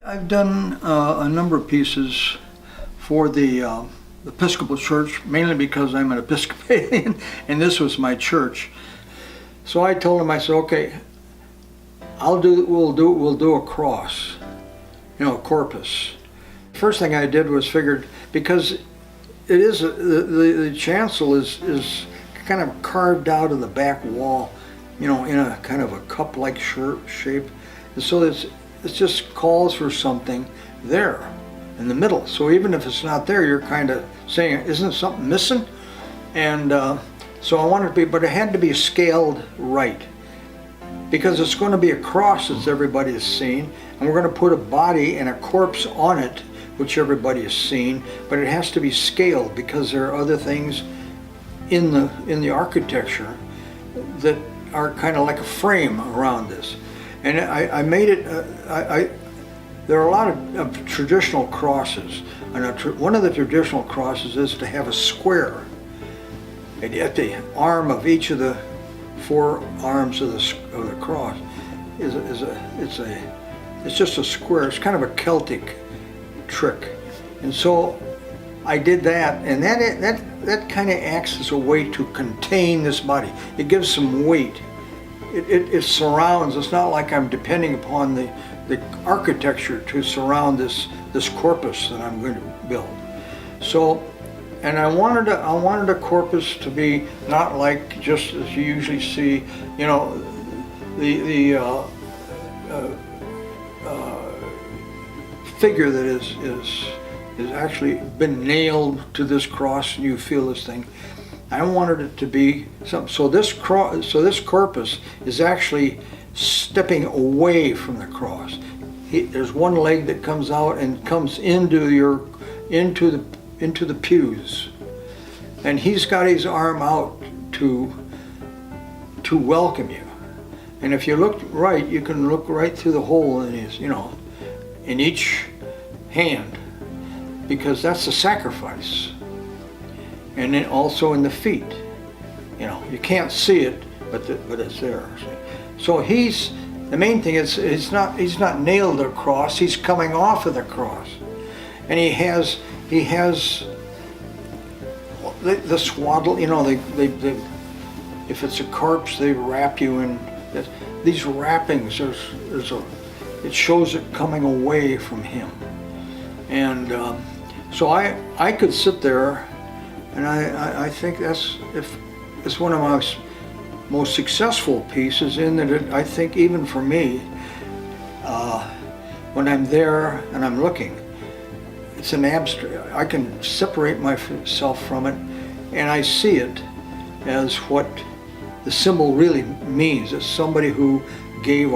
I've done a number of pieces for the Episcopal Church, mainly because I'm an Episcopalian and this was my church. So I told him, I said, okay, we'll do a cross, a corpus. First thing I did was figured, because it is the chancel is kind of carved out of the back wall, in a kind of a cup-like shape, and so it just calls for something there in the middle. So even if it's not there, you're kind of saying, isn't something missing? And so I wanted to be, but it had to be scaled right, because it's going to be a cross as everybody has seen, and we're going to put a body and a corpse on it, which everybody has seen, but it has to be scaled because there are other things in the architecture that are kind of like a frame around this. And I made it, there are a lot of traditional crosses, and one of the traditional crosses is to have a square at the arm of each of the four arms of the cross. It's just a square. It's kind of a Celtic trick, and so I did that, and that kind of acts as a way to contain this body. It gives some weight. It surrounds. It's not like I'm depending upon the architecture to surround this corpus that I'm going to build. So, and I wanted a corpus to be not like just as you usually see, the figure that is actually been nailed to this cross, and you feel this thing. I wanted it to be something. So this corpus is actually stepping away from the cross. There's one leg that comes out and comes into the pews, and he's got his arm out to welcome you. And if you look right, you can look right through the hole in his, in each hand, because that's the sacrifice. And then also in the feet, you can't see it, but it's there. So the main thing is he's not nailed to the cross. He's coming off of the cross, and he has the swaddle. They if it's a corpse, they wrap you in these wrappings. It shows it coming away from him, and so I could sit there, and I think it's one of my most successful pieces, in that I think even for me, when I'm there and I'm looking, it's an abstract. I can separate myself from it, and I see it as what the symbol really means. It's somebody who gave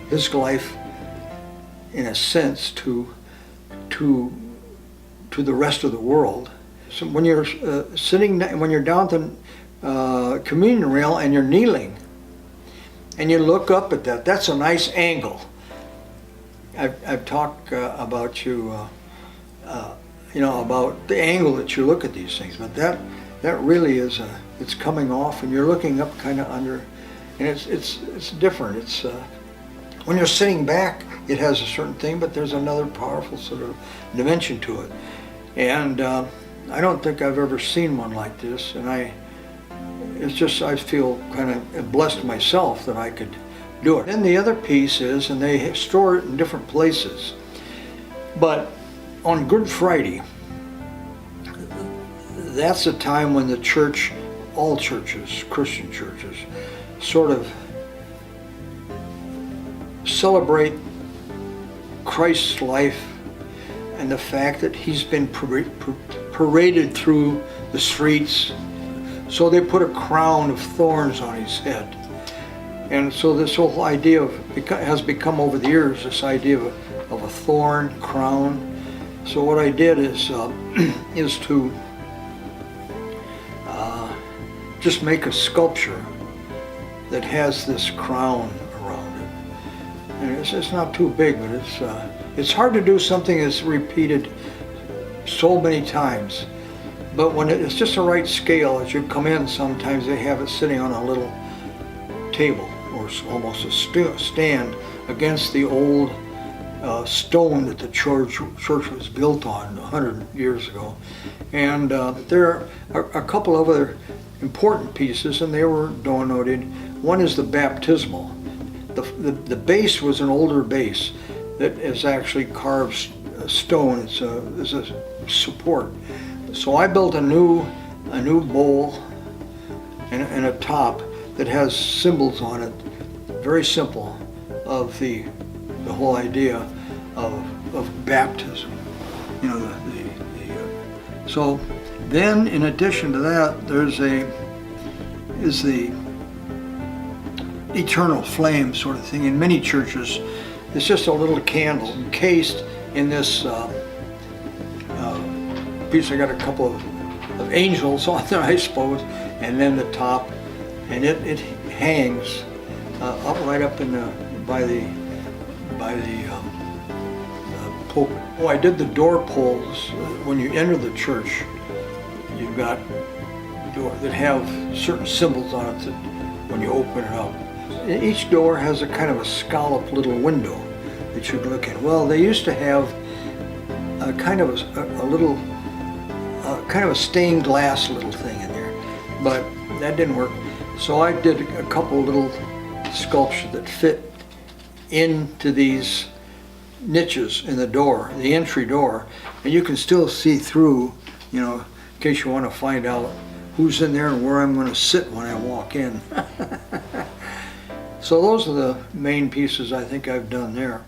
his life, in a sense, to the rest of the world. So when you're when you're down the communion rail and you're kneeling, and you look up at that's a nice angle. I've talked about about the angle that you look at these things, but that really is it's coming off, and you're looking up kind of under, and it's different. It's when you're sitting back, it has a certain thing, but there's another powerful sort of dimension to it. And I don't think I've ever seen one like this, and I feel kind of blessed myself that I could do it. Then the other piece is, and they store it in different places, but on Good Friday, that's a time when the church, all churches, Christian churches, sort of celebrate Christ's life and the fact that he's been paraded through the streets. So they put a crown of thorns on his head. And so this whole idea has become over the years, this idea of a thorn crown. So what I did is to just make a sculpture that has this crown around it. And it's not too big, but it's hard to do something that's repeated so many times. But when it's just the right scale, as you come in, sometimes they have it sitting on a little table or almost a stand against the old stone that the church was built on 100 years ago. And there are a couple of other important pieces, and they were donated. One is the baptismal. The base was an older base that is actually carved stone. It's a support. So I built a new bowl and a top that has symbols on it, very simple, of the whole idea of baptism. You know, so then in addition to that, is the eternal flame sort of thing. In many churches, it's just a little candle encased in this piece. I got a couple of angels on there, I suppose, and then the top, and it hangs right up in by the pulpit. Oh, I did the door pulls. When you enter the church, you've got door that have certain symbols on it that when you open it up. Each door has a kind of a scalloped little window that you can look at. Well, they used to have a kind of a little, kind of a stained glass little thing in there, but that didn't work. So I did a couple little sculptures that fit into these niches in the door, the entry door, and you can still see through, you know, in case you want to find out who's in there and where I'm going to sit when I walk in. So those are the main pieces I think I've done there.